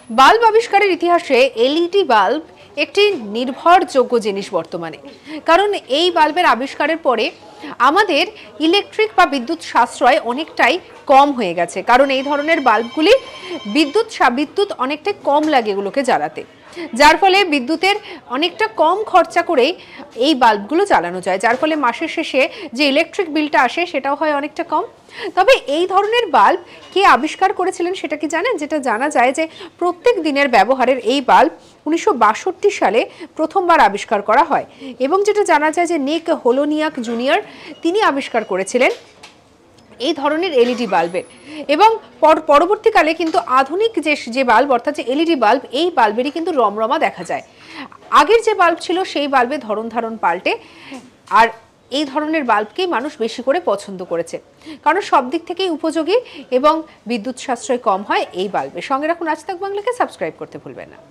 Bulb আবিষ্কারের ইতিহাসে LED bulb একটি নির্ভরযোগ্য জিনিস বর্তমানে, কারণ এই বাল্বের আবিষ্কারের পরে আমাদের ইলেকট্রিক বা বিদ্যুৎ সাশ্রয় অনেকটাই কম হয়ে গেছে। কারণ এই ধরনের বাল্বগুলি বিদ্যুৎ অনেকটাই কম লাগে এগুলোকে জ্বালাতে, যার ফলে বিদ্যুতের অনেকটা কম খরচা করেই এই বাল্বগুলো চালানো যায়, যার ফলে মাসের শেষে যে ইলেকট্রিক বিলটা আসে সেটাও হয় অনেকটা কম। তবে এই ধরনের বাল্ব কে আবিষ্কার করেছিলেন সেটা কি জানেন? যেটা জানা যায় যে প্রত্যেক দিনের ব্যবহারের এই বাল্ব 1962 সালে প্রথমবার আবিষ্কার করা হয়, এবং যেটা জানা যায় যে নিক হোলোনিয়াক জুনিয়র তিনি আবিষ্কার করেছিলেন এই ধরনের এলইডি বাল্বের। এবং পরবর্তীকালে কিন্তু আধুনিক যে বাল্ব অর্থাৎ যে এলইডি বাল্ব, এই বাল্বেরই কিন্তু রমরমা দেখা যায়। আগের যে বাল্ব ছিল সেই বাল্বের ধরন পাল্টে, আর এই ধরনের বাল্বকেই মানুষ বেশি করে পছন্দ করেছে, কারণ সব দিক থেকেই উপযোগী এবং বিদ্যুৎ সাশ্রয় কম হয় এই বাল্বের। সঙ্গে রাখুন আজ তাক বাংলাকে, সাবস্ক্রাইব করতে ভুলবেন না।